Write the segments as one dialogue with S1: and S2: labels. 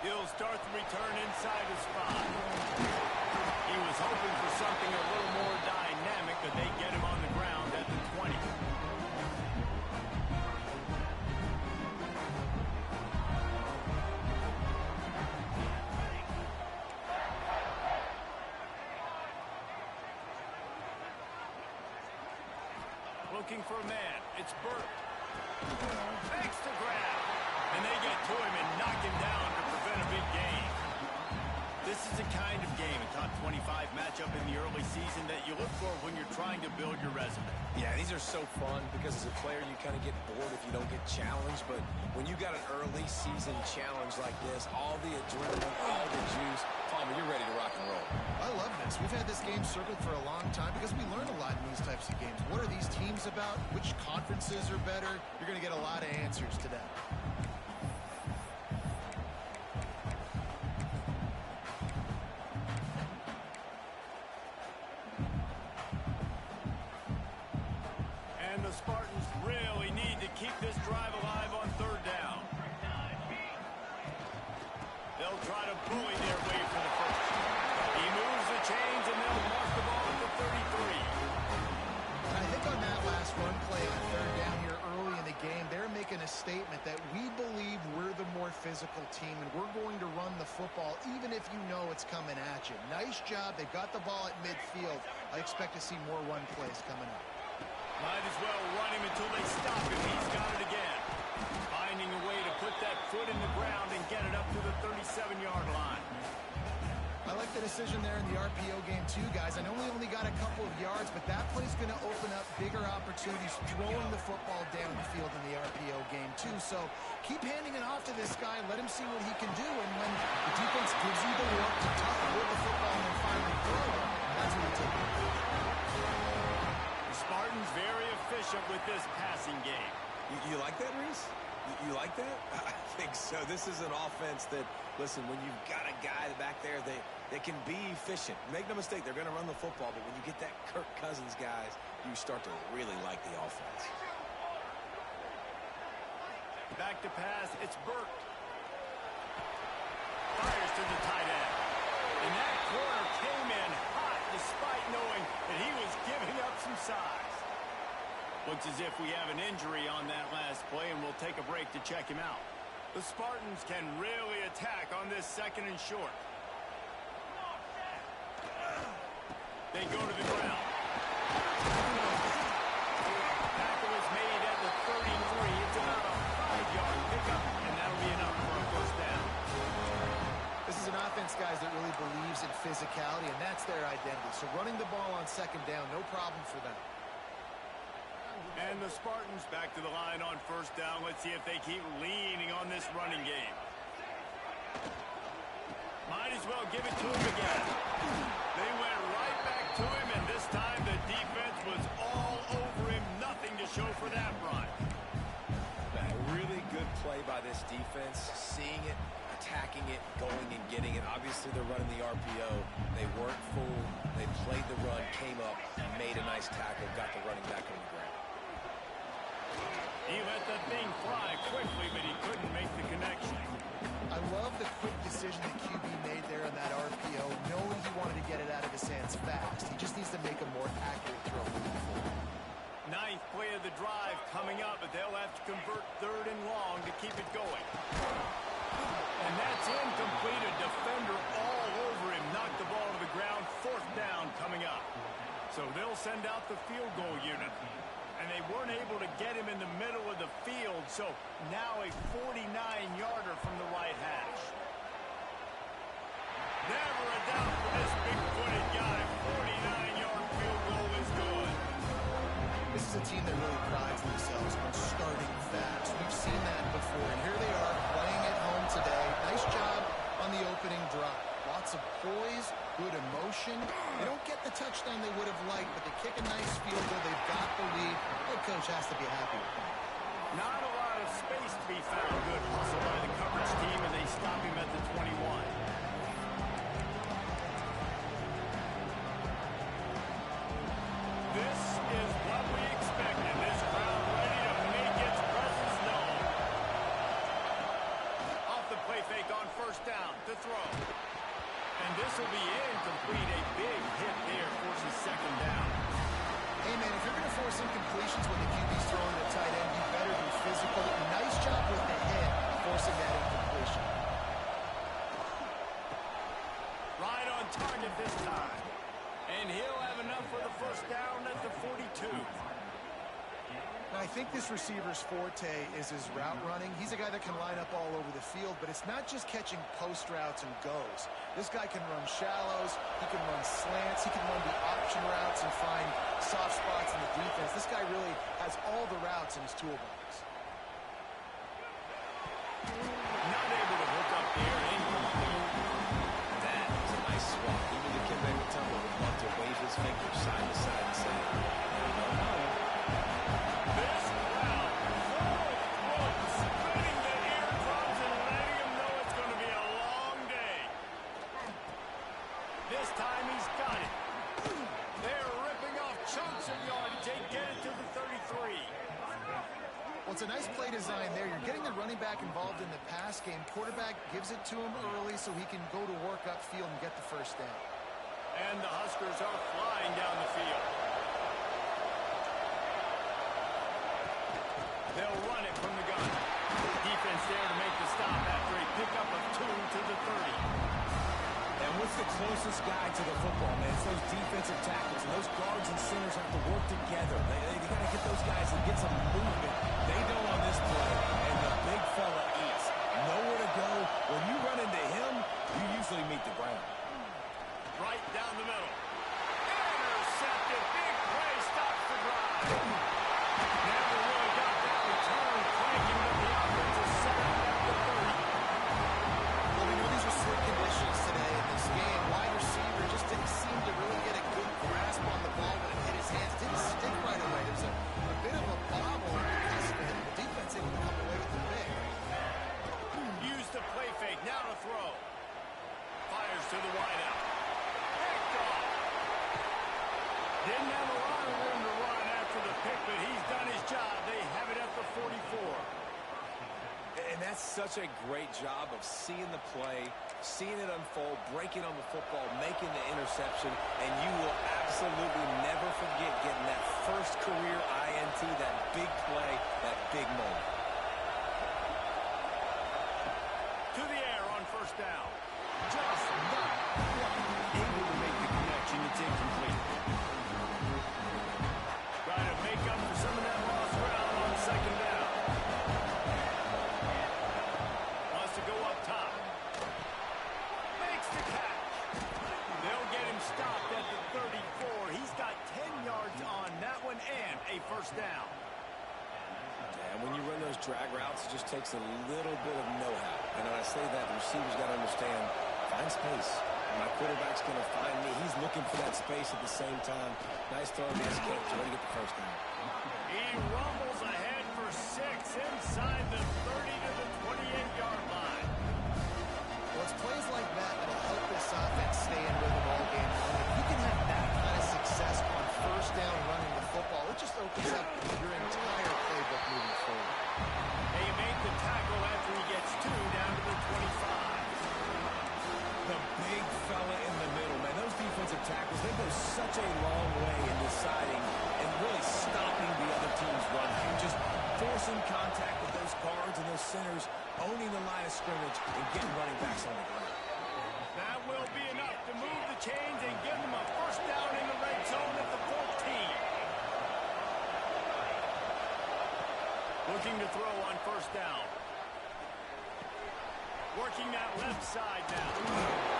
S1: He'll start the return inside the spot. He was hoping for something a little more dynamic, but they get him on the ground at the 20. Looking for a man. It's Burt. Makes the grab. And they get to him and knock him down to prevent a big gain. This is the kind of game, a top 25 matchup in the early season, that you look for when you're trying to build your resume.
S2: Yeah, these are so fun because as a player you kind of get bored if you don't get challenged. But when you got an early season challenge like this, all the adrenaline, all the juice, Palmer, you're ready to rock and roll.
S3: I love this. We've had this game circled for a long time because we learn a lot in these types of games. What are these teams about? Which conferences are better? You're going to get a lot of answers today.
S1: And the Spartans really need to keep this drive alive on third down. They'll try to bully their way for the first. He moves the chains, and they'll mark the ball at the 33.
S3: I think on that last run play on third down here early in the game, they're making a statement that we believe we're the more physical team, and we're going to run the football even if you know it's coming at you. Nice job. They got the ball at midfield. I expect to see more run plays coming up.
S1: Might as well run him until they stop him. He's got it again. Finding a way to put that foot in the ground and get it up to the 37-yard line.
S3: I like the decision there in the RPO game too, guys. I know we only got a couple of yards, but that play's going to open up bigger opportunities throwing the football down the field in the RPO game too. So keep handing it off to this guy. Let him see what he can do. And when the defense gives you the look to tuck hold the football and then finally throw it, that's when you take it.
S1: Spartans very efficient with this passing game.
S2: You like that, Reese? You like that? I think so. This is an offense that, listen, when you've got a guy back there, they can be efficient. Make no mistake, they're going to run the football, but when you get that Kirk Cousins guys, you start to really like the offense.
S1: Back to pass, it's Burt. Fires to the tight end. And that corner came in hot despite knowing that he was giving up some size. Looks as if we have an injury on that last play, and we'll take a break to check him out. The Spartans can really attack on this second and short. They go to the ground. Tackle is made at the 33. It's about a 5-yard pickup, and that'll be enough for a first down.
S3: This is an offense, guys, that really believes in physicality, and that's their identity. So running the ball on second down, no problem for them.
S1: And the Spartans back to the line on first down. Let's see if they keep leaning on this running game. Might as well give it to him again. They went right back to him, and this time the defense was all over him. Nothing to show for that run.
S2: A really good play by this defense, seeing it, attacking it, going and getting it. Obviously, they're running the RPO. They weren't fooled. They played the run, came up, made a nice tackle, got the running back on the ground.
S1: He let that thing fly quickly, but he couldn't make the connection.
S3: I love the quick decision that QB made there on that RPO, knowing he wanted to get it out of his hands fast. He just needs to make a more accurate throw.
S1: Ninth play of the drive coming up, but they'll have to convert third and long to keep it going. And that's incomplete. A defender all over him. Knocked the ball to the ground. Fourth down coming up. So they'll send out the field goal unit. And they weren't able to get him in the middle of the field, so now a 49-yarder from the right hash. Never a doubt for this big-footed guy. 49-yard field goal is good.
S3: This is a team that really prides themselves on starting fast. We've seen that before, and here they are playing at home today. Nice job on the opening drive. Lots of poise, good emotion. They don't get the touchdown they would have liked, but they kick a nice field goal. They've got the lead. Head coach has to be happy with them.
S1: Not a lot of space to be found. Good hustle by the coverage team, and they stop him at the 21. This is what we expected. This crowd ready to make its presence known. play fake on first down to throw. And this will be incomplete. A big hit there forces second down.
S3: Hey, man, if you're going to force incompletions when the QB's throwing to the tight end, you better be physical. Nice job with the hit, forcing that incompletion.
S1: Right on target this time. And he'll have enough for the first down at the 42.
S3: Now, I think this receiver's forte is his route running. He's a guy that can line up all over the field, but it's not just catching post routes and goes. This guy can run shallows, he can run slants, he can run the option routes and find soft spots in the defense. This guy really has all the routes in his toolbox.
S1: Not able to hook up there, incomplete.
S2: That is a nice swap. Even the Kim Temple would love to wave his finger side to side and say, no.
S1: This crowd full of throats, spinning the eardrums and letting him know it's going to be a long day. This time he's got it. They're ripping off chunks of yardage. They get it to the 33.
S3: Well, it's a nice play design there. You're getting the running back involved in the pass game. Quarterback gives it to him early so he can go to work upfield and get the first down.
S1: And the Huskers are flying down the field. They'll run it from the gun. Defense there to make the stop after a pickup of 2 to the 30.
S2: And what's the closest guy to the football, man? It's those defensive tackles. And those guards and centers have to work together. They got to get those guys and get some movement. They don't on this play. And the big fella eats. Nowhere to go. When you run into him, you usually meet the ground.
S1: Right down the middle. Intercepted. Big play. Stops the drive. Never really got that return. Cranking with the offensive sack at the 30.
S3: Well, we know these are slick conditions today in this game. Wide receiver just didn't seem to really get a good grasp on the ball when it hit his hands. Didn't stick right away. There's a bit of a bobble because of it. The defense able to come away with the pick.
S1: Use the play fake. Now to throw. Fires to the wideout. Picked off. Didn't have a lot of room to run after the pick, but he's done his job. They have it at the 44.
S2: And that's such a great job of seeing the play, seeing it unfold, breaking on the football, making the interception, and you will absolutely never forget getting that first career INT, that big play, that big moment.
S1: To the air on first down. Just not quite able to make the connection. It's incomplete. Trying to make up for some of that lost ground on second down. Wants to go up top. Makes the catch. They'll get him stopped at the 34. He's got 10 yards on that one and a first down.
S2: And when you run those drag routes, it just takes a little bit of know-how. And when I say that, the receiver's got to understand, find space. My quarterback's going to find me. He's looking for that space at the same time. Nice throw to his catch. Ready to get the first down.
S1: He rumbles ahead for 6 inside the 30 to the 28-yard line.
S3: Well, it's plays like that that'll help this offense stay in rhythm all game long. If you can have that kind of success on first down running the football, it just opens up your entire playbook moving forward.
S1: They make the tackle after he gets 2 down to the 25.
S2: The big fella in the middle, man. Those defensive tackles, they go such a long way in deciding and really stopping the other team's run game. Just forcing contact with those guards and those centers, owning the line of scrimmage, and getting running backs on the ground.
S1: That will be enough to move the chains and give them a first down in the red zone at the 14. Looking to throw on first down. Working that left side now.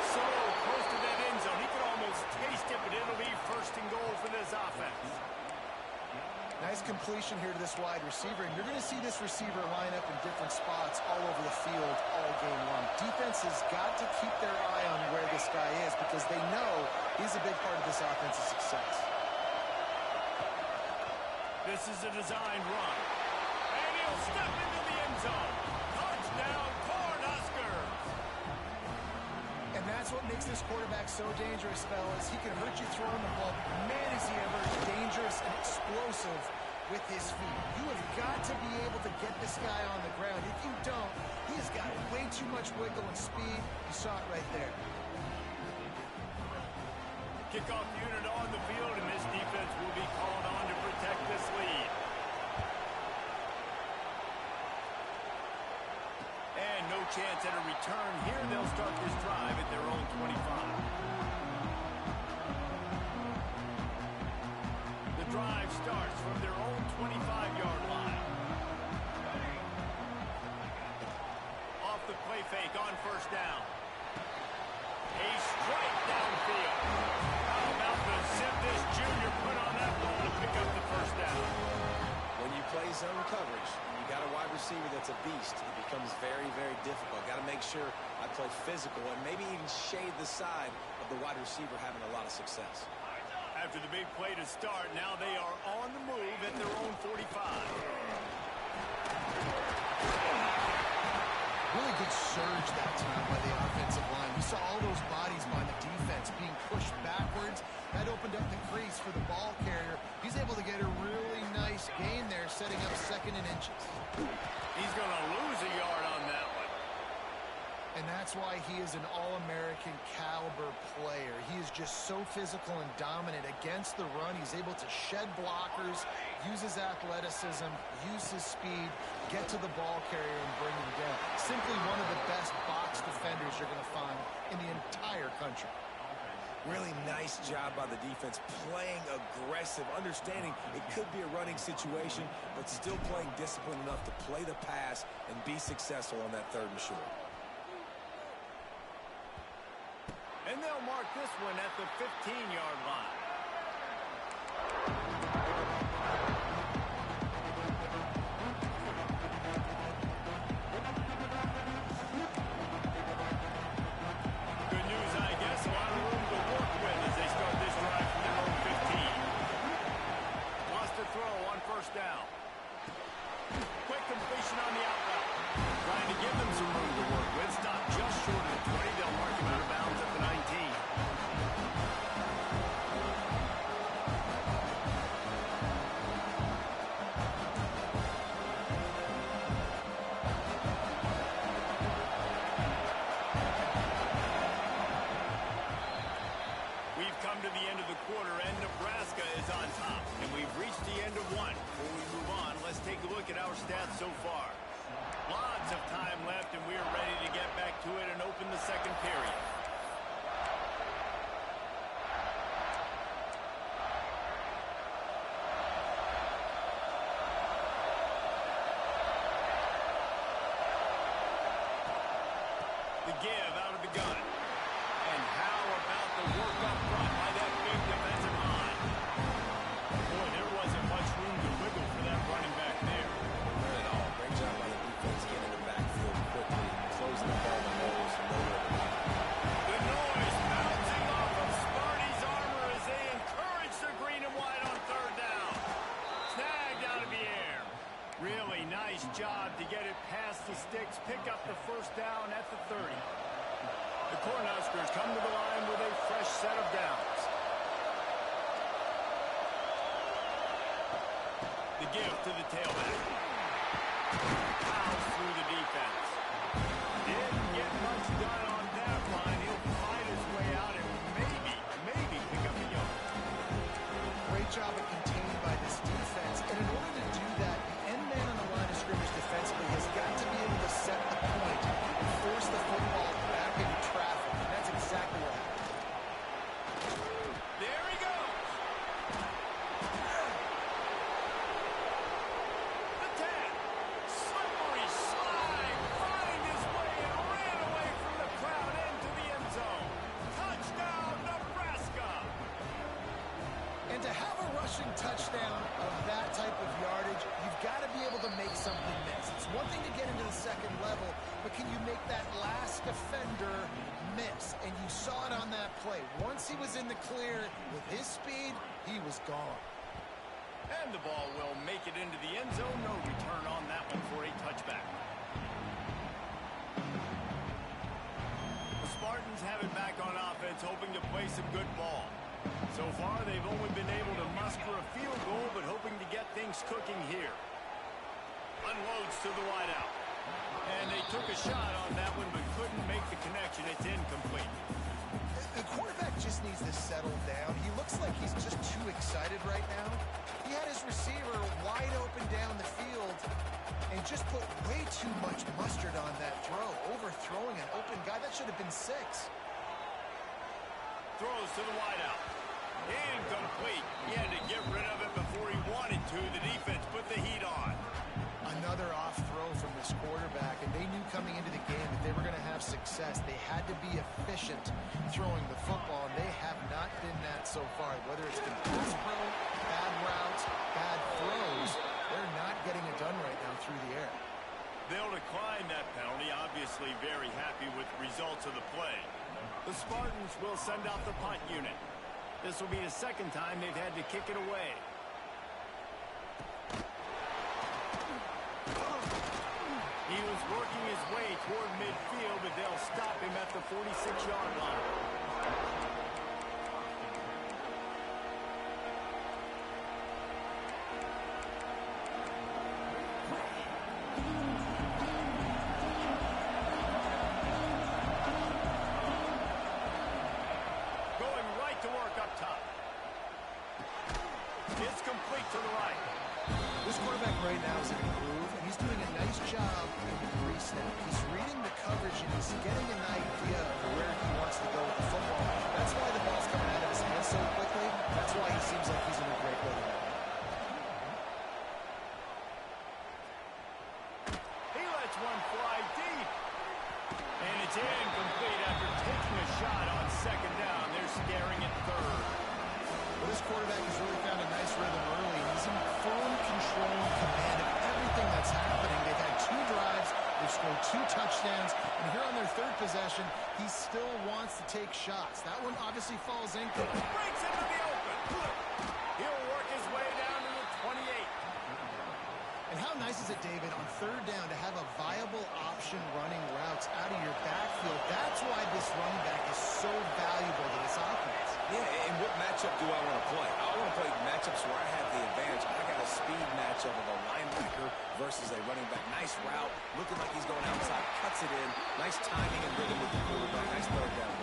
S1: So close to that end zone. He could almost taste it, but it'll be first and goal for this offense.
S3: Nice completion here to this wide receiver, and you're going to see this receiver line up in different spots all over the field all game long. Defense has got to keep their eye on where this guy is because they know he's a big part of this offense's success.
S1: This is a designed run. And he'll step into the end zone. Touchdown, Cornhuskers!
S3: And that's what makes this quarterback so dangerous, fellas. He can hurt you throwing the ball. Man, is he ever dangerous and explosive with his feet. You have got to be able to get this guy on the ground. If you don't, he has got way too much wiggle and speed. You saw it right there.
S1: Kickoff unit on the field, and this defense will be called on to protect this lead. And no chance at a return here. They'll start this drive at their own 25. The drive starts from their own 25-yard line. Off the play fake on first down. A strike downfield. How about the zip this junior put on that ball to pick up the first down?
S2: When you play zone coverage, you got a wide receiver that's a beast. It becomes very, very difficult. Got to make sure I play physical and maybe even shade the side of the wide receiver having a lot of success.
S1: After the big play to start, now they are on the move at their own 45.
S3: Really good surge that time by the offensive line. We saw all those bodies by the defense being pushed backwards. That opened up the crease for the ball carrier. He's able to get a really nice gain there, setting up 2nd and inches.
S1: He's going to lose a yard on that one.
S3: And that's why he is an All-American caliber player. He is just so physical and dominant against the run. He's able to shed blockers, use his athleticism, use his speed, get to the ball carrier and bring him down. Simply one of the best box defenders you're going to find in the entire country.
S2: Really nice job by the defense, playing aggressive, understanding it could be a running situation, but still playing disciplined enough to play the pass and be successful on that 3rd and short.
S1: And they'll mark this one at the 15-yard line. Good news, I guess. A lot of room to work with as they start this drive from their own 15. Lost a throw on first down. Quick completion on the out route. Trying to give them some room to work with. Stop just short of the 20. They'll mark him out of bounds at the 19. We've come to the end of the quarter, and Nebraska is on top. And we've reached the end of one. Before we move on, let's take a look at our stats so far. Lots of time left, and we are ready to get back to it and open the second period. The give out of the gun. And how about the work up front by that big defensive line? Boy, there wasn't much room to wiggle for that running back there.
S2: Not at all. Great job by the defense getting in the backfield quickly, closing the ball in holes and nowhere to go.
S1: The noise bouncing off of Sparty's armor as they encourage the green and white on 3rd down. Snagged out of the air. Really nice job to get it past the sticks, pick up the first down at the 30. The Cornhuskers come to the line with a fresh set of downs. The give to the tailback. Fouls through the defense. Didn't get much done on that line. He'll fight his way out and maybe pick up a yard.
S3: Great job of containing by this defense. And in order to do that, the end man on the line of scrimmage defensively has got to be able to set the point and force the football back into traffic. And that's exactly what happened.
S1: There he goes. The 10. Slippery slide. Find his way and ran away from the crowd into the end zone. Touchdown, Nebraska.
S3: And to have a rushing touchdown of that type of yardage, you've got to be able to make something miss. It's one thing to get into the second level, but can you make that last defender miss? And you saw it on that play. Once he was in the clear with his speed, he was gone.
S1: And the ball will make it into the end zone. No return on that one for a touchback. The Spartans have it back on offense, hoping to play some good ball. So far, they've only been able to muster a field goal, but hoping to get things cooking here. Unloads to the wideout. And they took a shot on that one, but couldn't make the connection. It's incomplete.
S3: The quarterback just needs to settle down. He looks like he's just too excited right now. He had his receiver wide open down the field and just put way too much mustard on that throw, overthrowing an open guy. That should have been 6.
S1: Throws to the wideout. Incomplete. He had to get rid of it before he wanted to. The defense put the heat on.
S3: Another off throw from this quarterback, and they knew coming into the game that they were going to have success. They had to be efficient throwing the football, and they have not been that so far. Whether it's been pass pro, bad routes, bad throws, they're not getting it done right now through the air.
S1: They'll decline that penalty, obviously very happy with the results of the play. The Spartans will send out the punt unit. This will be the second time they've had to kick it away. He was working his way toward midfield, but they'll stop him at the 46-yard line. Going right to work up top. It's complete to the right.
S3: This quarterback right now is in a groove, and he's doing a nice job in the pre-snap. He's reading the coverage, and he's getting an idea of where he wants to go with the football. That's why the ball's coming out of his hands so quickly. That's why he seems like he's in a great way.
S1: He lets one fly deep. And it's incomplete after taking a shot on second down. They're staring at third.
S3: Well, this quarterback has really found a nice rhythm early. He's in full control and command of everything that's happening. They've had 2 drives. They've scored 2 touchdowns. And here on their third possession, he still wants to take shots. That one obviously falls incomplete.
S1: Breaks into the open. He'll work his way down to the 28.
S3: And how nice is it, David, on third down to have a viable option running routes out of your backfield? That's why this running back is so valuable to this offense.
S2: Yeah, and what matchup do I want to play? I want to play matchups where I have the advantage. I got a speed matchup of a linebacker versus a running back. Nice route, looking like he's going outside, cuts it in. Nice timing and rhythm with the quarterback. Nice third down.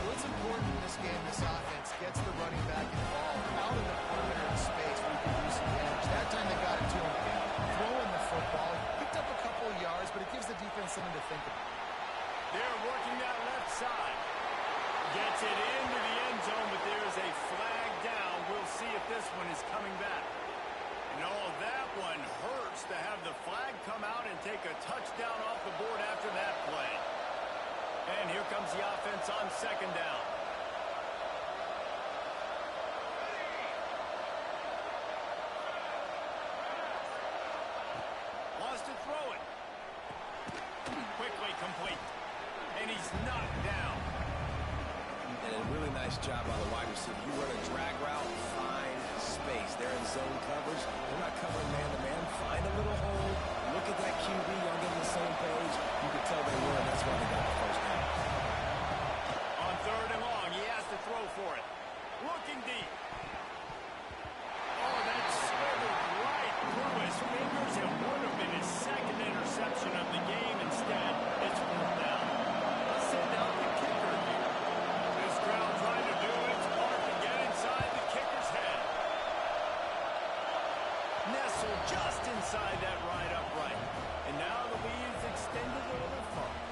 S3: Well, it's important in this game, this offense gets the running back involved out in the perimeter of space where he can do some damage. That time they got it to him, throwing the football. He picked up a couple of yards, but it gives the defense something to think about.
S1: They're working that left side. Gets it into the end zone, but there's a flag down. We'll see if this one is coming back. No, that one hurts to have the flag come out and take a touchdown off the board after that play. And here comes the offense on second down. Wants to throw it. Quickly complete. And he's knocked down.
S2: And a really nice job by the wide receiver. You run a drag route, find space. They're in zone coverage. They're not covering man-to-man. Find a little hole. Look at that QB. Y'all get on the same page. You can tell they were, and that's why they got the first down.
S1: On third and long, he has to throw for it. Looking deep. Oh, that slithered right through his fingers. It would have been his second interception of the game. Instead, it's fourth down. Let's send out the kicker here. This crowd trying to do its part to get inside the kicker's head. Nestled just inside that right upright. And now the lead's extended a little further.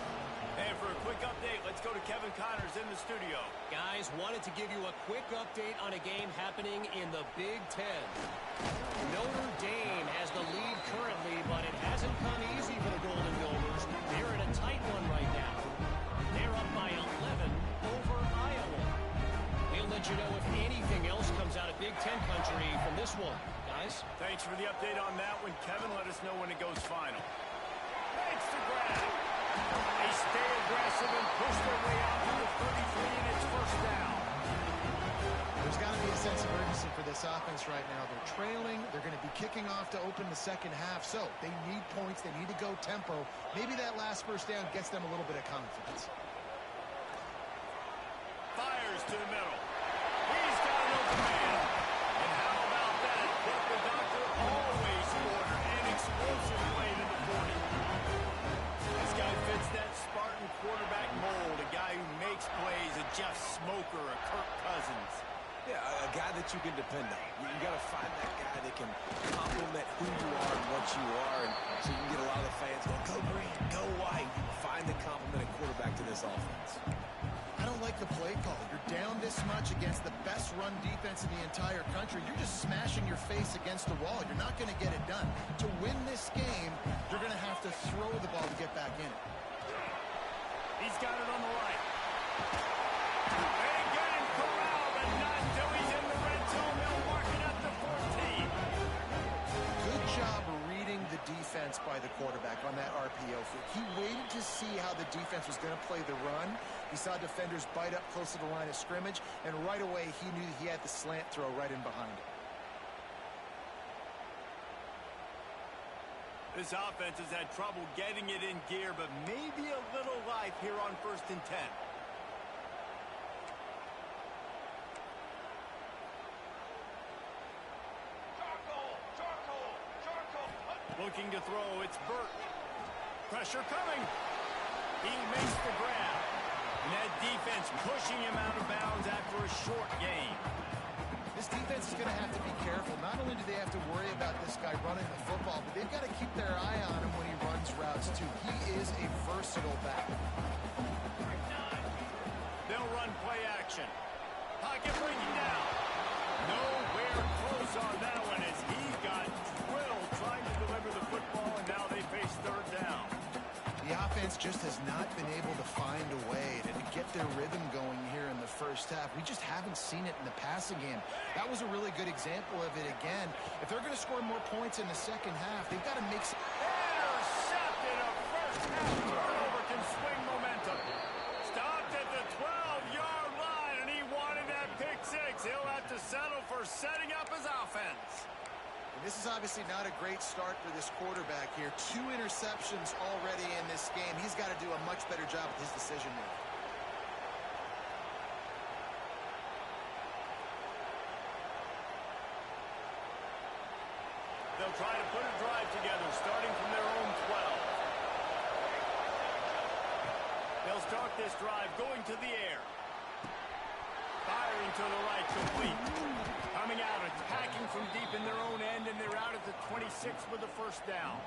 S1: And for a quick update, let's go to Kevin Connors in the studio.
S4: Guys, wanted to give you a quick update on a game happening in the Big Ten. Notre Dame has the lead currently, but it hasn't come easy for the Golden Gophers. They're in a tight one right now. They're up by 11 over Iowa. We'll let you know if anything else comes out of Big Ten country from this one. Guys?
S1: Thanks for the update on that one, Kevin. Let us know when it goes final. Makes the grab. They stay aggressive and push their way out to the 33, and it's first down.
S3: There's got to be a sense of urgency for this offense right now. They're trailing. They're going to be kicking off to open the second half. So they need points. They need to go tempo. Maybe that last first down gets them a little bit of confidence.
S1: Fires to the middle. He's got an open man. And how about that? What the doctor always ordered. An explosive play to the 40.
S2: that you can depend on. You got to find that guy that can complement who you are and what you are, and so you can get a lot of the fans going, go green, go white. Find the complementing quarterback to this offense.
S3: I don't like the play call. You're down this much against the best run defense in the entire country. You're just smashing your face against the wall. You're not going to get it done. To win this game, you're going to have to throw the ball to get back in it.
S1: He's got it on the right. They get him corralled, and not until he's in the red zone. They'll mark it at the 14.
S3: Good job reading the defense by the quarterback on that RPO flick. He waited to see how the defense was going to play the run. He saw defenders bite up close to the line of scrimmage, and right away he knew he had the slant throw right in behind it.
S1: This offense has had trouble getting it in gear, but maybe a little life here on 1st and 10. Looking to throw, it's Burt. Pressure coming. He makes the grab. And that defense pushing him out of bounds after a short gain.
S3: This defense is going to have to be careful. Not only do they have to worry about this guy running the football, but they've got to keep their eye on him when he runs routes, too. He is a versatile back.
S1: They'll run play action. Pocket breaking down. Nowhere close on that one as he got drilled trying to deliver the football, and now they face 3rd down.
S3: The offense just has not been able to find a way to get their rhythm going here in the first half. We just haven't seen it in the passing game. That was a really good example of it again. If they're going to score more points in the second half, they've got to make some...
S1: Intercepted. A first half turnover can swing momentum. Stopped at the 12-yard line, and he wanted that pick 6. He'll have to settle for setting up his offense.
S3: And this is obviously not a great start for this quarterback here. 2 interceptions already in this game. He's got to do a much better job with his decision making.
S1: They'll try to put a drive together, starting from their own 12. They'll start this drive going to the air. Firing to the right, complete. Coming out, attacking from deep in their own end, and they're out at the 26 with the first down.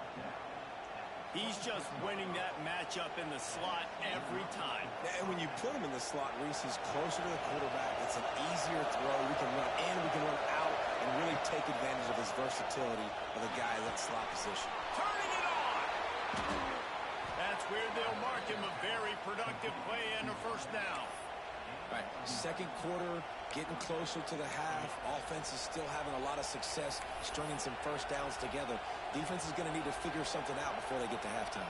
S1: He's just winning that matchup in the slot every time.
S2: And when you put him in the slot, Reese, he's closer to the quarterback. It's an easier throw. We can run in, we can run out, and really take advantage of his versatility of the guy in that slot position.
S1: Turning it on! That's where they'll mark him a very productive play and a first down.
S2: Right, second quarter, getting closer to the half. Offense is still having a lot of success stringing some first downs together. Defense is going to need to figure something out before they get to halftime.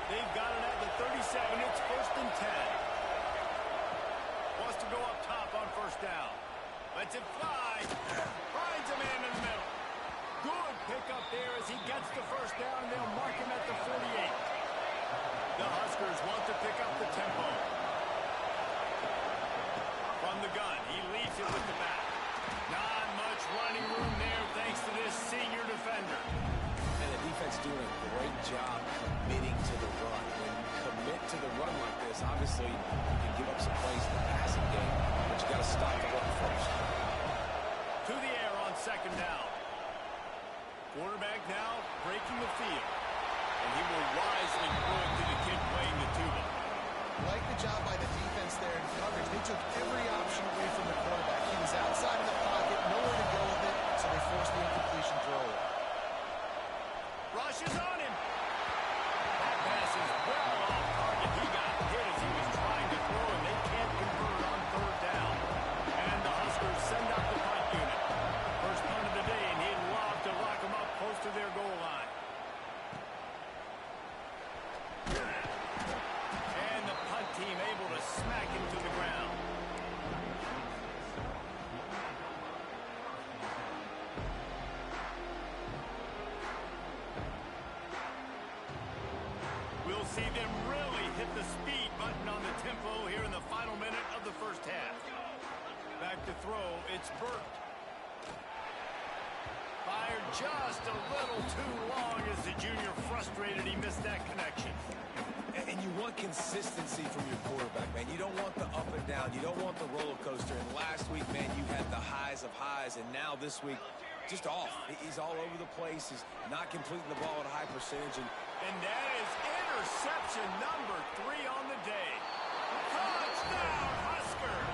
S1: They've got it at the 37. It's 1st and 10. Wants to go up top on first down. Lets it fly. Finds a man in the middle. Good pickup there as he gets the first down, and they'll mark him at the 48. The Huskers want to pick up the tempo. From the gun, he leads it with the back. Not much running room there thanks to this senior defender.
S2: And the defense doing a great job committing to the run. When you commit to the run like this, obviously you can give up some plays in the passing game, but you got to stop the run first.
S1: To the air on second down. Quarterback now breaking the field. And he will wisely throw it to the kid playing the tuba.
S3: Like the job by the defense there in coverage. They took every option away from the quarterback. He was outside of the pocket, nowhere to go with it, so they forced the incompletion throw.
S1: Rush is on him. That pass is well off target. He got hit as he was trying to throw, and they can't convert on 3rd down. And the Huskers send out the punt unit. First punt of the day, and he'd love to lock them up close to their goal line. And the punt team able to smack him to the ground. We'll see them really hit the speed button on the tempo here in the final minute of the first half. Back to throw, it's Burt. Fired just a little too long as the junior frustrated he missed that connection.
S2: And you want consistency from your quarterback, man. You don't want the up and down. You don't want the roller coaster. And last week, man, you had the highs of highs, and now this week, just off. He's all over the place. He's not completing the ball at a high percentage.
S1: And that is interception number 3 on the day. Touchdown, Huskers!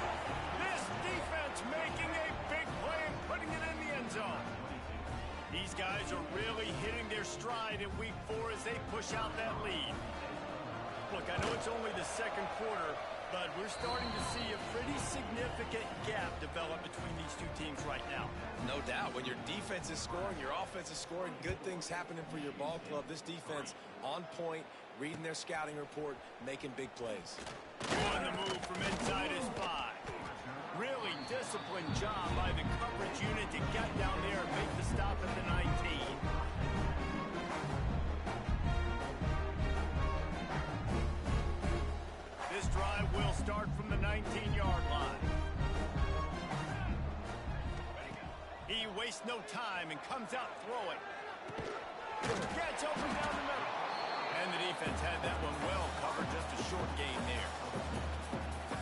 S1: This defense making a big play and putting it in the end zone. These guys are really hitting their stride in week 4 as they push out that lead. Look, I know it's only the second quarter, but we're starting to see a pretty significant gap develop between these two teams right now.
S2: No doubt. When your defense is scoring, your offense is scoring, good things happening for your ball club. This defense on point, reading their scouting report, making big plays.
S1: On the move from inside his 5. Really disciplined job by the coverage unit to get down there and make the stop at the 19. This drive will start from the 19-yard line. He wastes no time and comes out throwing. Gets open down the middle. And the defense had that one well covered, just a short gain there.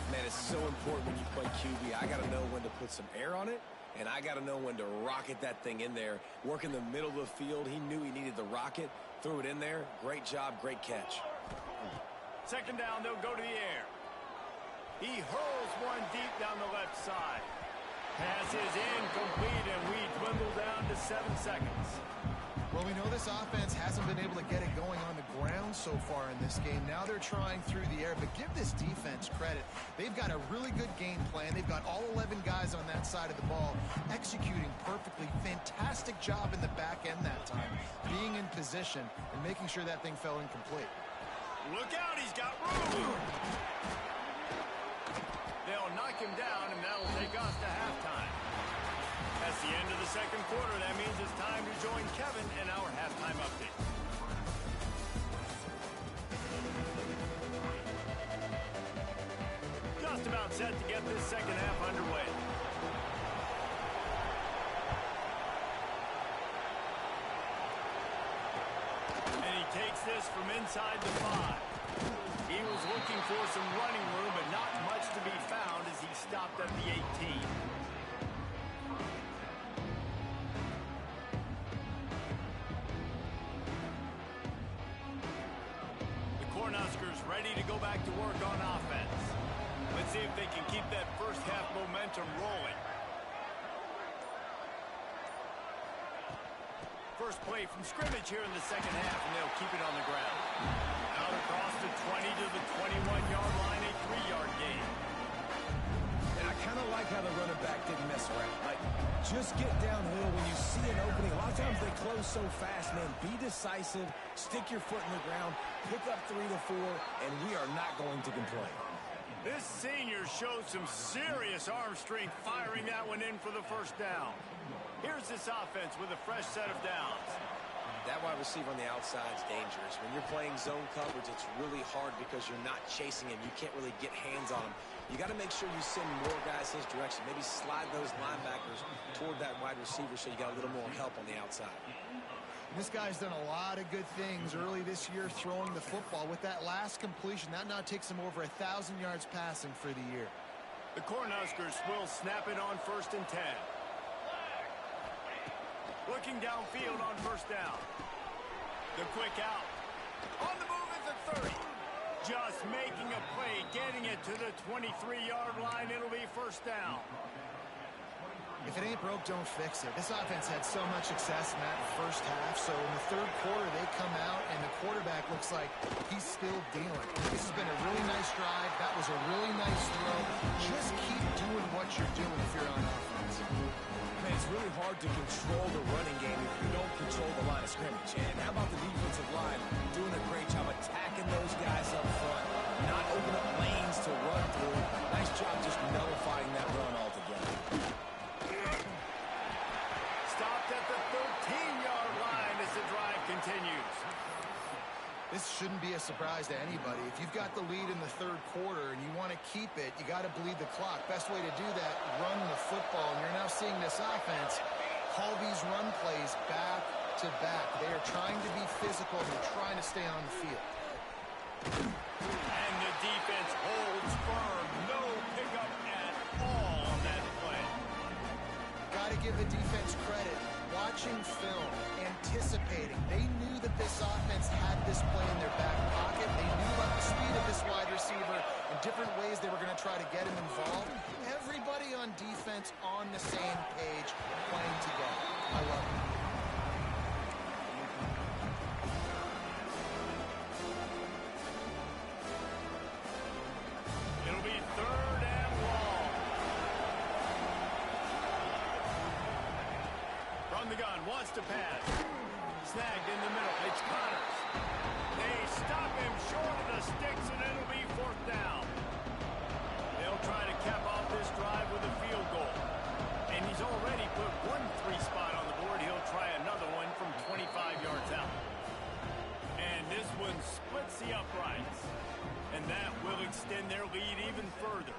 S2: Man, it's so important when you play QB. I got to know when to put some air on it, and I got to know when to rocket that thing in there. Work in the middle of the field. He knew he needed the rocket, threw it in there. Great job, great catch.
S1: Second down, they'll go to the air. He hurls one deep down the left side. Pass is incomplete, and we dwindle down to 7 seconds.
S3: Well, we know this offense hasn't been able to get it going on the ground so far in this game. Now they're trying through the air, but give this defense credit. They've got a really good game plan. They've got all 11 guys on that side of the ball executing perfectly. Fantastic job in the back end that time, being in position and making sure that thing fell incomplete.
S1: Look out, he's got room. They'll knock him down, and that'll take us to halftime. That's the end of the second quarter. That means it's time to join Kevin in our halftime update. Just about set to get this second half underway. And he takes this from inside the 5. He was looking for some running room, but not much to be found as he stopped at the 18. Cornhuskers ready to go back to work on offense. Let's see if they can keep that first half momentum rolling. First play from scrimmage here in the second half, and they'll keep it on the ground. Out across the 20 to the 21-yard line, a 3-yard gain.
S2: And I kind of like how the running back didn't mess around. Like, just get downhill when you see an opening. A lot of times they close so fast, man. Be decisive, stick your foot in the ground, pick up 3 to 4, and we are not going to complain.
S1: This senior showed some serious arm strength firing that one in for the first down. Here's this offense with a fresh set of downs.
S2: That wide receiver on the outside is dangerous. When you're playing zone coverage, it's really hard because you're not chasing him. You can't really get hands on him. You got to make sure you send more guys his direction. Maybe slide those linebackers toward that wide receiver so you got a little more help on the outside.
S3: This guy's done a lot of good things early this year throwing the football. With that last completion, that now takes him over 1,000 yards passing for the year.
S1: The Cornhuskers will snap it on 1st and 10. Looking downfield on first down. The quick out. On the move at the 30. Just making a play, getting it to the 23-yard line. It'll be first down.
S3: If it ain't broke, don't fix it. This offense had so much success in that first half, so in the third quarter they come out and the quarterback looks like he's still dealing. This has been a really nice drive. That was a really nice throw. Just keep doing what you're doing if you're on offense.
S2: Man, it's really hard to control the running game if you don't control the line of scrimmage. And how about the defensive line doing a great job attacking those guys up front, not opening up lanes to run through. Nice job just nullifying that run altogether.
S1: Stopped at the 13-yard line as the drive continues.
S3: This shouldn't be a surprise to anybody. If you've got the lead in the third quarter and you want to keep it, you got to bleed the clock. Best way to do that, run the football. And you're now seeing this offense call these run plays back to back. They are trying to be physical. They're trying to stay on the field.
S1: And the defense holds firm. No pickup at all on that
S3: give the defense credit. Watching film, anticipating. They knew that this offense had this play in their back pocket. They knew about the speed of this wide receiver and different ways they were going to try to get him involved. Everybody on defense on the same page, playing together. I love it.
S1: It'll be 3rd and long. From the gun, wants to pass. Snagged in the middle. It's Connors. They stop him short of the sticks, and it'll be 4th down. They'll try to cap off this drive with a field goal. And he's already put one 3 spot on the board. He'll try another one from 25 yards out. And this one splits the uprights. And that will extend their lead even further.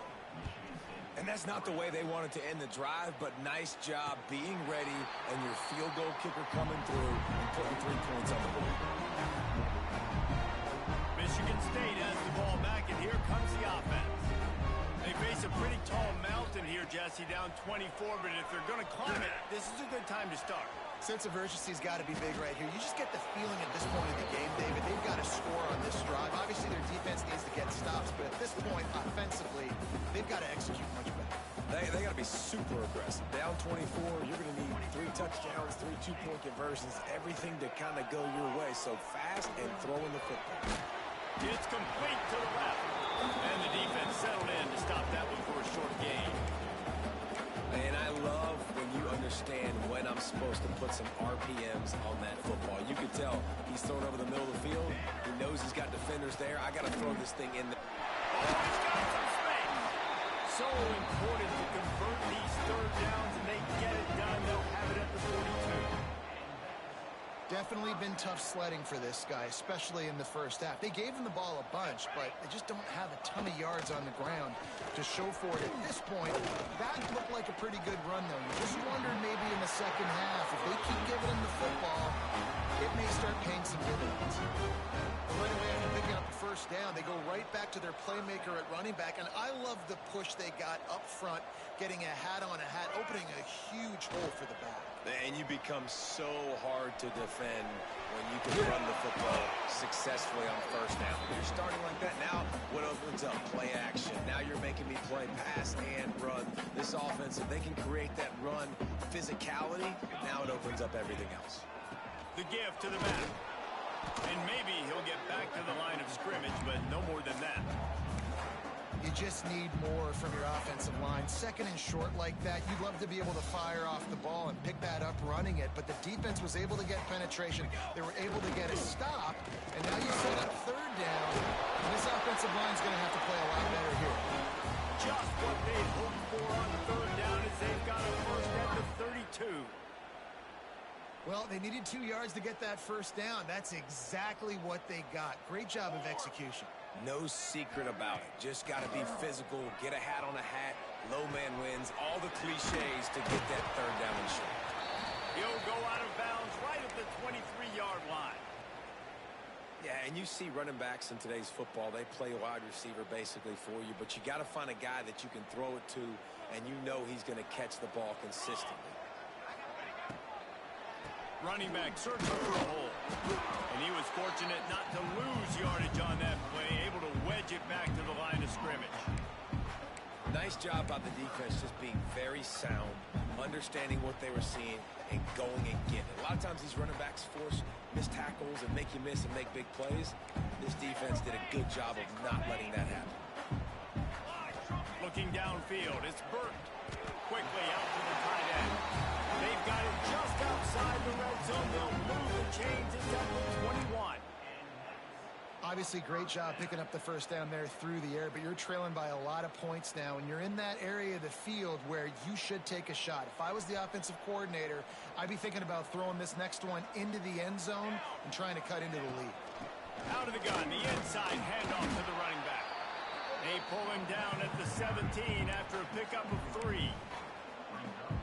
S2: And that's not the way they wanted to end the drive, but nice job being ready and your field goal kicker coming through and putting 3 points on the board.
S1: Michigan State has the ball back, and here comes the offense. They face a pretty tall mountain here, Jesse, down 24, but if they're going to climb it, this is a good time to start.
S3: Sense of urgency's got to be big right here. You just get the feeling at this point in the game, David, they've got to score on this drive. Obviously, their defense needs to get stops, but at this point, offensively, they've got to execute much better.
S2: They got to be super aggressive. Down 24, you're going to need 3 touchdowns, 3 2-point conversions, everything to kind of go your way. So fast and throwing the football.
S1: It's complete to the left. And the defense settled in to stop that one for a short gain.
S2: And I love when you understand when I'm supposed to put some RPMs on that football. You can tell he's throwing over the middle of the field. He knows he's got defenders there. I got to throw this thing in there.
S1: Oh, he's got some space. So important to convert these 3rd downs, and they get it done. They'll have it at the 42.
S3: Definitely been tough sledding for this guy, especially in the first half. They gave him the ball a bunch, but they just don't have a ton of yards on the ground to show for it. At this point, that looked like a pretty good run, though. You just wonder maybe in the second half, if they keep giving him the football, it may start paying some dividends. Right away after picking up the first down, they go right back to their playmaker at running back, and I love the push they got up front, getting a hat on a hat, opening a huge hole for the back.
S2: And you become so hard to defend when you can run the football successfully on 1st down. You're starting like that. Now what opens up? Play action. Now you're making me play pass and run. This offense, if they can create that run physicality, now it opens up everything else.
S1: The give to the back. And maybe he'll get back to the line of scrimmage, but no more than that.
S3: You just need more from your offensive line. 2nd and short like that, you'd love to be able to fire off the ball and pick that up running it, but the defense was able to get penetration. They were able to get a stop, and now you set up 3rd down, and this offensive line's going to have to play a lot better here.
S1: Just what they hoped for on 3rd down as they've got a first at the 32.
S3: Well, they needed 2 yards to get that first down. That's exactly what they got. Great job of execution.
S2: No secret about it. Just got to be physical, get a hat on a hat, low man wins, all the cliches to get that 3rd down and short.
S1: He'll go out of bounds right at the 23-yard line.
S2: Yeah, and you see running backs in today's football, they play wide receiver basically for you, but you got to find a guy that you can throw it to, and you know he's going to catch the ball consistently.
S1: Running back searching for a hole. And he was fortunate not to lose yardage on that play, able to wedge it back to the line of scrimmage.
S2: Nice job by the defense just being very sound, understanding what they were seeing, and going and getting it. A lot of times these running backs force missed tackles and make you miss and make big plays. This defense did a good job of not letting that happen.
S1: Looking downfield, it's Burton. Quickly out to the tight end. They've got it just outside the red zone. They'll move the chains. It's at the 21.
S3: Obviously, great job picking up the first down there through the air, but you're trailing by a lot of points now, and you're in that area of the field where you should take a shot. If I was the offensive coordinator, I'd be thinking about throwing this next one into the end zone and trying to cut into the lead.
S1: Out of the gun, the inside handoff to the running back. They pull him down at the 17 after a pickup of 3.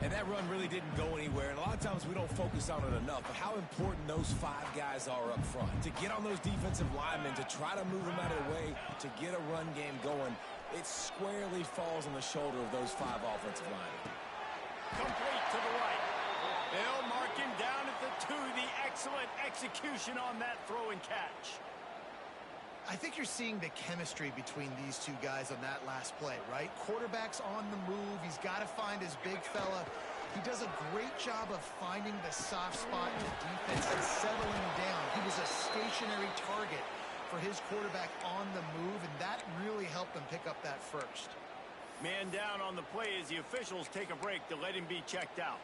S2: And that run really didn't go anywhere, and a lot of times we don't focus on it enough, but how important those 5 guys are up front. To get on those defensive linemen, to try to move them out of the way, to get a run game going, it squarely falls on the shoulder of those 5 offensive linemen.
S1: Complete to the right. They'll mark him down at the 2. The excellent execution on that throw and catch.
S3: I think you're seeing the chemistry between these two guys on that last play, right? Quarterback's on the move. He's got to find his big fella. He does a great job of finding the soft spot in the defense and settling down. He was a stationary target for his quarterback on the move, and that really helped him pick up that first.
S1: Man down on the play as the officials take a break to let him be checked out.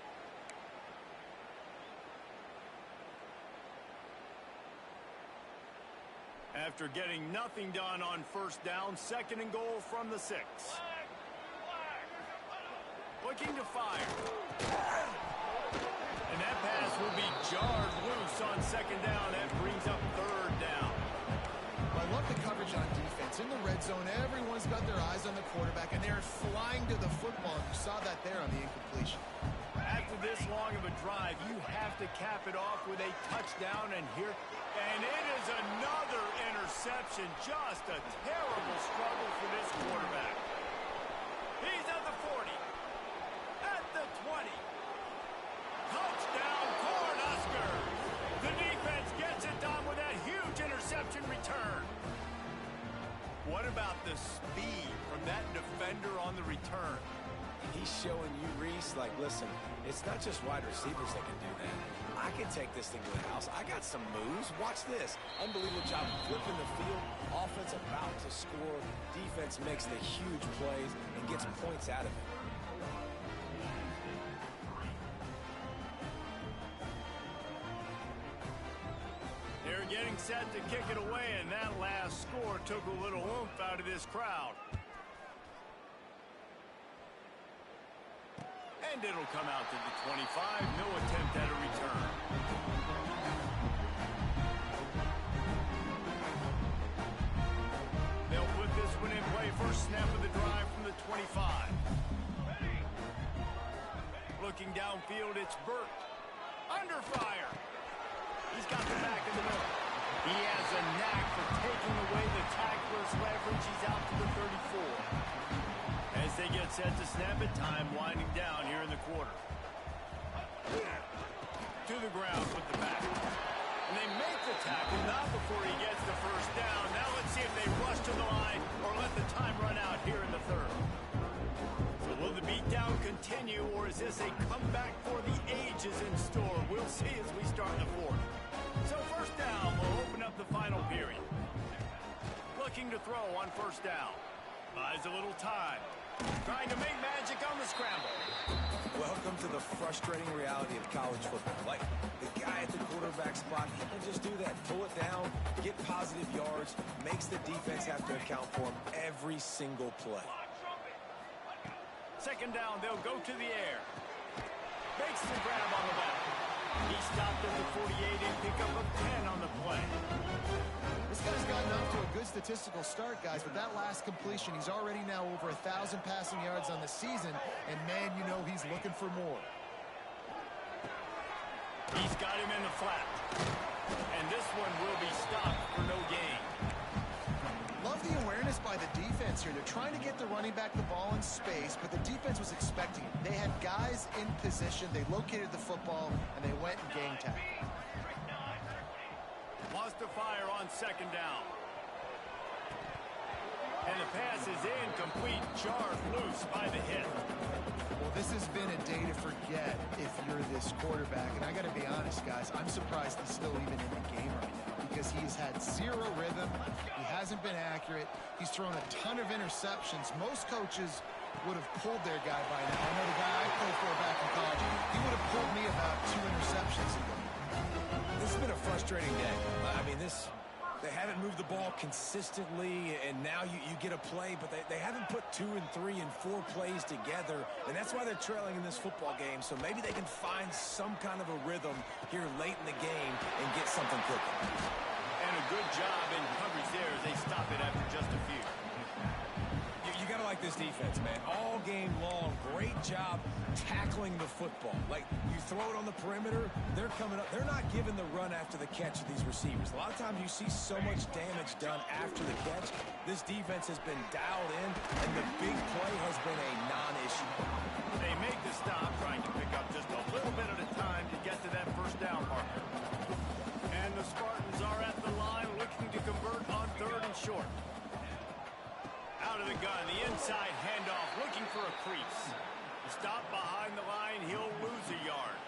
S1: After getting nothing done on first down, 2nd and goal from the 6. Looking to fire. And that pass will be jarred loose on 2nd down. That brings up 3rd down.
S3: I love the coverage on defense. In the red zone, everyone's got their eyes on the quarterback, and they're flying to the football. You saw that there on the incompletion.
S1: After this long of a drive, you have to cap it off with a touchdown, and it is another interception. Just a terrible struggle for this quarterback. He's at the 40, at the 20. Touchdown, Cornhuskers. The defense gets it done with that huge interception return. What about the speed from that defender on the return?
S2: He's showing you, Reese, like, listen, it's not just wide receivers that can do that. I can take this thing to the house. I got some moves. Watch this. Unbelievable job flipping the field. Offense about to score. Defense makes the huge plays and gets points out of it.
S1: They're getting set to kick it away, and that last score took a little oomph out of this crowd. And it'll come out to the 25. No attempt at a return. They'll put this one in play. First snap of the drive from the 25. Looking downfield, it's Burt. Under fire. He's got the back in the middle. He has a knack for taking away the tackler's leverage. He's out to the 34. As they get set to snap it, time winding down here in the quarter. To the ground with the back. And they make the tackle, not before he gets the first down. Now let's see if they rush to the line or let the time run out here in the 3rd. So will the beatdown continue, or is this a comeback for the ages in store? We'll see as we start the 4th. So first down will open up the final period. Looking to throw on first down. Buys a little time. Trying to make magic on the scramble.
S2: Welcome to the frustrating reality of college football. Like, the guy at the quarterback spot, he can just do that. Pull it down, get positive yards, makes the defense have to account for him every single play.
S1: 2nd down, they'll go to the air. Makes the grab on the back. He stopped at the 48 and pick up a 10 on the play.
S3: This guy's gotten off to a good statistical start, guys, but that last completion, he's already now over 1,000 passing yards on the season, and man, you know he's looking for more.
S1: He's got him in the flat. And this one will be stopped for no gain.
S3: Love the awareness by the defense here. They're trying to get the running back the ball in space, but the defense was expecting it. They had guys in position. They located the football, and they went and gang tagged.
S1: Wants to fire on 2nd down. And the pass is incomplete. Jarred loose by the hit.
S3: Well, this has been a day to forget if you're this quarterback. And I got to be honest, guys, I'm surprised he's still even in the game right now because he's had zero rhythm. He hasn't been accurate. He's thrown a ton of interceptions. Most coaches would have pulled their guy by now. I know the guy I played for back in college, he would have pulled me about 2 interceptions ago.
S2: This has been a frustrating day. I mean, they haven't moved the ball consistently, and now you get a play, but they haven't put 2 and 3 and 4 plays together, and that's why they're trailing in this football game. So maybe they can find some kind of a rhythm here late in the game and get something cooking.
S1: And a good job in coverage there as they stop it after just a few.
S2: You got to like this defense, man. All game long, great job tackling the football. Like, you throw it on the perimeter, they're coming up. They're not giving the run after the catch of these receivers. A lot of times you see so much damage done after the catch. This defense has been dialed in, and the big play has been a non-issue.
S1: They make the stop, trying to pick up just a little bit at a time to get to that first down marker. And the Spartans are at the line looking to convert on 3rd and short. Out of the gun, the inside handoff, looking for a crease. Stop behind the line, he'll lose a yard.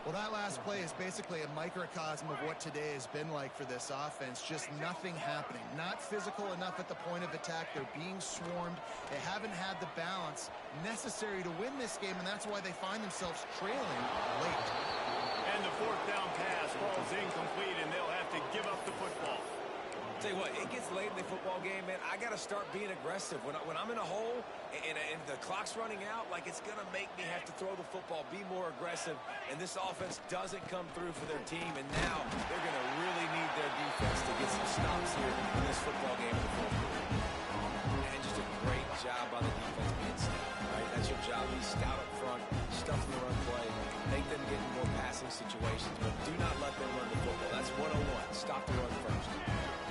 S3: Well, that last play is basically a microcosm of what today has been like for this offense. Just nothing happening. Not physical enough at the point of attack. They're being swarmed. They haven't had the balance necessary to win this game, and that's why they find themselves trailing late.
S1: And the 4th down pass falls incomplete, and they'll have to give up the football.
S2: Tell you what, it gets late in the football game, man. I got to start being aggressive. When I'm in a hole and the clock's running out, like, it's going to make me have to throw the football, be more aggressive, and this offense doesn't come through for their team, and now they're going to really need their defense to get some stops here in this football game in the 4th quarter. And just a great job by the defense being stout, right? That's your job. Be stout up front, stuff in the run play, make them get in more passing situations, but do not let them run the football. That's 101. Stop the run first.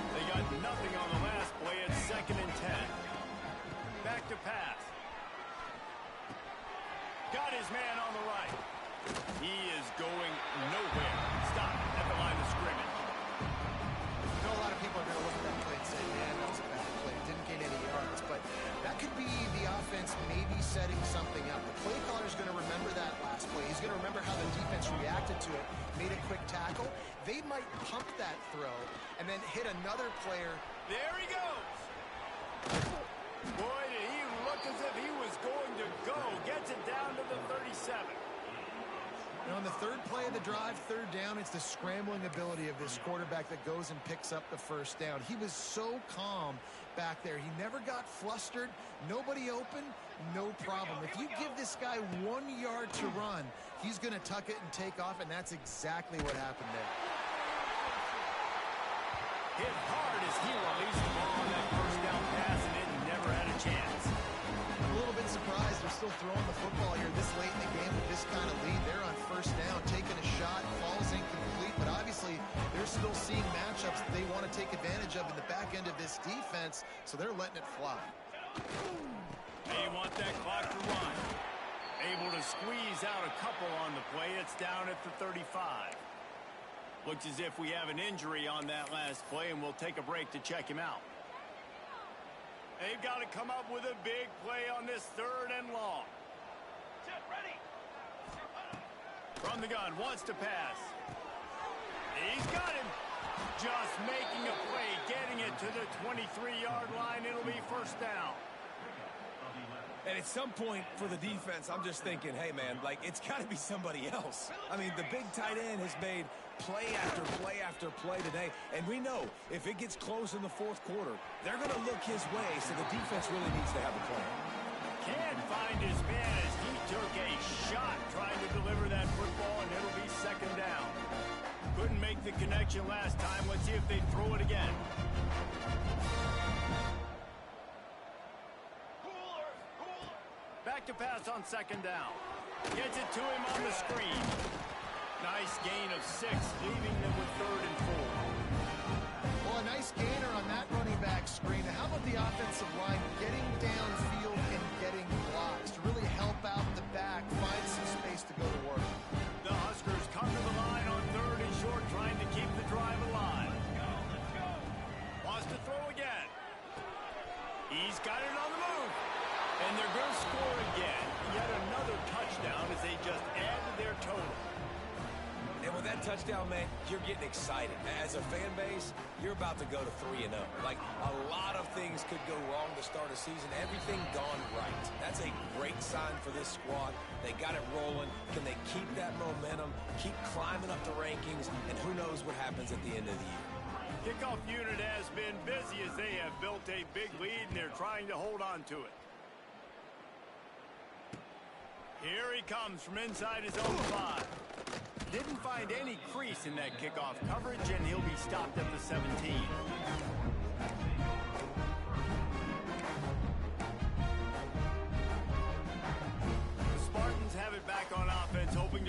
S1: They got nothing on the last play. It's 2nd and 10. Back to pass. Got his man on the right. He is going nowhere. Stop at the line of scrimmage.
S3: I know a lot of people are going to look at that play and say, man, that was a bad play. Didn't gain any yards. But that could be the offense maybe setting something up. The play caller is going to remember that last play. He's going to remember how the defense reacted to it, made a quick tackle. They might pump that throw and then hit another player.
S1: There he goes. Boy, did he look as if he was going to go. Gets it down to the 37.
S3: And on the 3rd play of the drive, 3rd down, it's the scrambling ability of this quarterback that goes and picks up the 1st down. He was so calm back there. He never got flustered. Nobody open, no problem. If you give this guy 1 yard to run, he's going to tuck it and take off, and that's exactly what happened there.
S1: Hit hard as he released the ball on that 1st down pass, and it never had a chance.
S3: I'm a little bit surprised they're still throwing the football here this late in the game with this kind of lead. They're on 1st down, taking a shot, falls incomplete, but obviously they're still seeing matchups that they want to take advantage of in the back end of this defense, so they're letting it fly.
S1: They want that clock to run. Able to squeeze out a couple on the play. It's down at the 35. Looks as if we have an injury on that last play, and we'll take a break to check him out. They've got to come up with a big play on this 3rd and long. Ready. From the gun, wants to pass. He's got him. Just making a play, getting it to the 23-yard line. It'll be 1st down.
S2: And at some point for the defense, I'm just thinking, hey, man, like, it's got to be somebody else. I mean, the big tight end has made play after play after play today. And we know if it gets close in the 4th quarter, they're going to look his way, so the defense really needs to have a plan.
S1: Can't find his man as he took a shot trying to deliver that football, and it'll be 2nd down. Couldn't make the connection last time. Let's see if they throw it again. Back to pass on 2nd down. Gets it to him on the screen. Nice gain of 6, leaving them with 3rd and 4.
S3: Well, a nice gainer on that running back screen. Now, how about the offensive line getting downfield and getting blocks to really help out the back, find some space to go to work?
S1: The Huskers come to the line on 3rd and short, trying to keep the drive alive. Let's go. Wants to throw again. He's got it on the move. And they're going to score again. Yet another touchdown as they just add to their total.
S2: And with that touchdown, man, you're getting excited. As a fan base, you're about to go to 3-0. Like, a lot of things could go wrong to start a season. Everything gone right. That's a great sign for this squad. They got it rolling. Can they keep that momentum, keep climbing up the rankings, and who knows what happens at the end of the year.
S1: Kickoff unit has been busy as they have built a big lead, and they're trying to hold on to it. Here he comes from inside his own 5. Didn't find any crease in that kickoff coverage, and he'll be stopped at the 17.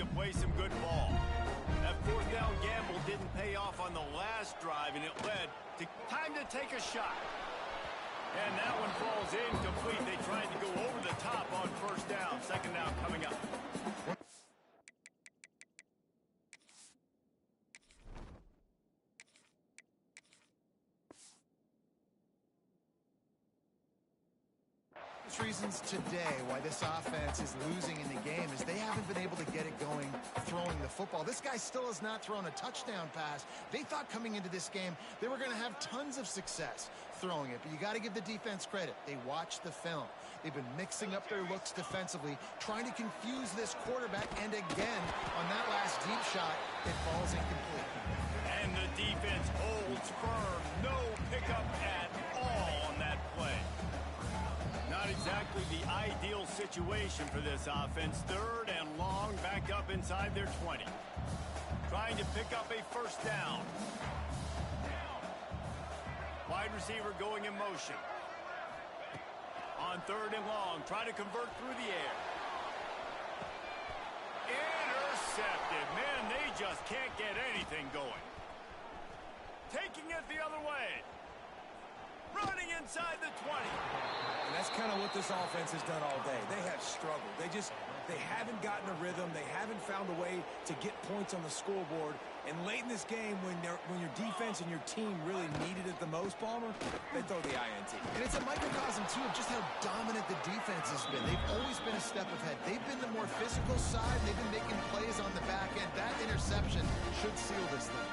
S1: to play some good ball. That fourth down gamble didn't pay off on the last drive, and it led to time to take a shot. And that one falls incomplete. They tried to go over the top on first down. Second down coming up.
S3: Reasons today why this offense is losing in the game is they haven't been able to get it going throwing the football. This guy still has not thrown a touchdown pass. They thought coming into this game they were going to have tons of success throwing it, but you got to give the defense credit. They watched the film. They've been mixing up their looks defensively, trying to confuse this quarterback, and again on that last deep shot it falls incomplete.
S1: And the defense holds firm. No pickup at all on that play. Not exactly the ideal situation for this offense. Third and long, back up inside their 20. Trying to pick up a first down. Wide receiver going in motion. On third and long, try to convert through the air. Intercepted. Man, they just can't get anything going. Taking it the other way. Running inside the 20.
S2: And that's kind of what this offense has done all day. They have struggled. They haven't gotten a rhythm. They haven't found a way to get points on the scoreboard. And late in this game, when your defense and your team really needed it the most, Palmer, they throw the INT.
S3: And it's a microcosm, too, of just how dominant the defense has been. They've always been a step ahead. They've been the more physical side. They've been making plays on the back end. That interception should seal this thing.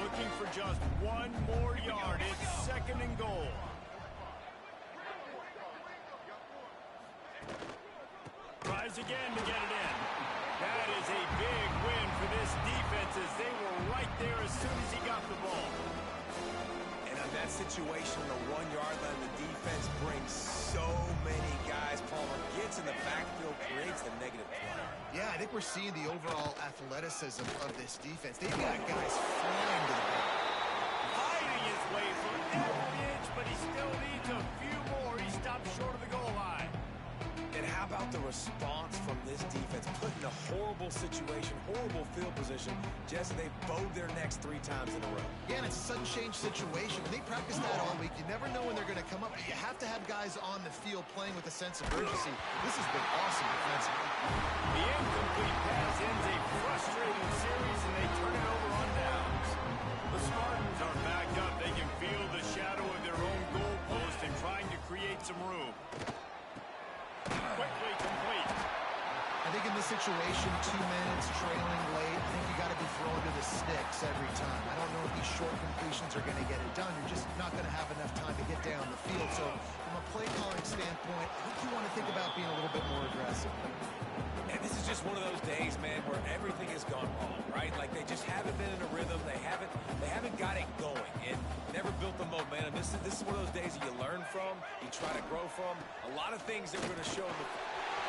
S1: Looking for just one more yard. It's second and goal. Tries again to get it in. That is a big win for this defense as they were right there as soon as he got the ball.
S2: And on that situation, the 1 yard line, the defense brings so many guys. Palmer gets in the backfield, creates the negative play.
S3: Yeah, I think we're seeing the overall athleticism of this defense. They've got guys flying to the ball.
S1: Hiding his way for every inch, but he still needs a few more. He stopped short of the goal line.
S2: And how about the response from this defense? Put in a horrible situation, horrible field position. Jesse, they bowed their necks 3 times in a row.
S3: Yeah, and it's a sudden change situation. They practice that all week. You never know when they're going to come up. You have to have guys on the field playing with a sense of urgency. This has been awesome defensively.
S1: The incomplete pass ends a frustrating series, and they turn it over on downs. The Spartans are backed up. They can feel the shadow of their own goalpost and trying to create some room. Quickly complete.
S3: I think in this situation, 2 minutes, trailing late, I think you got to be throwing to the sticks every time. I don't know if these short completions are going to get it done. You're just not going to have enough time to get down the field. So from a play calling standpoint, I think you want to think about being a little bit more aggressive.
S2: And this is just one of those days, man, where everything has gone wrong, right? Like they just haven't been in a rhythm. They haven't got it going and never built the momentum. This is one of those days that you learn from, you try to grow from. A lot of things that we're going to show them.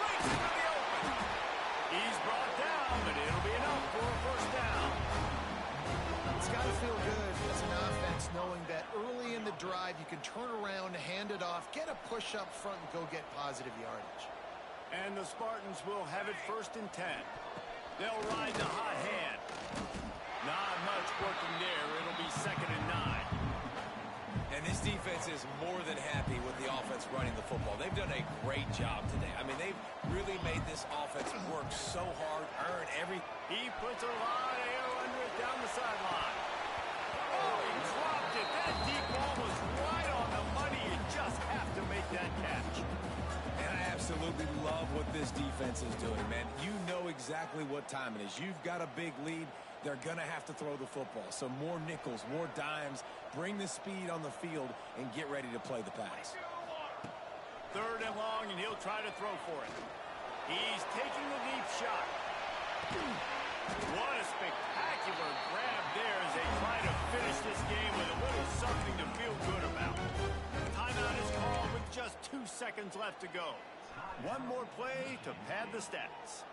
S1: Breaks into the open. He's brought down, but it'll be enough for a first down.
S3: It's got to feel good as an offense knowing that early in the drive you can turn around, hand it off, get a push up front, and go get positive yardage.
S1: And the Spartans will have it first and 10. They'll ride the hot hand. Not much working there. It'll be second and 9.
S2: And this defense is more than happy with the offense running the football. They've done a great job today. I mean, they've really made this offense work so hard, earn every...
S1: He puts a lot of air under it down the sideline. Oh, he dropped it. That deep ball was right on the money. You just have to make that catch.
S2: And I absolutely love what this defense is doing, man. You know exactly what time it is. You've got a big lead. They're going to have to throw the football. So more nickels, more dimes, bring the speed on the field, and get ready to play the pass.
S1: Third and long, and he'll try to throw for it. He's taking the deep shot. What a spectacular grab there as they try to finish this game with a little something to feel good about. Timeout is called with just 2 seconds left to go. One more play to pad the stats.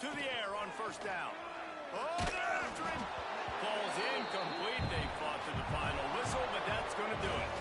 S1: To the air on first down. Oh, they're after him. Ball's incomplete. They fought to the final whistle, but that's going to do it.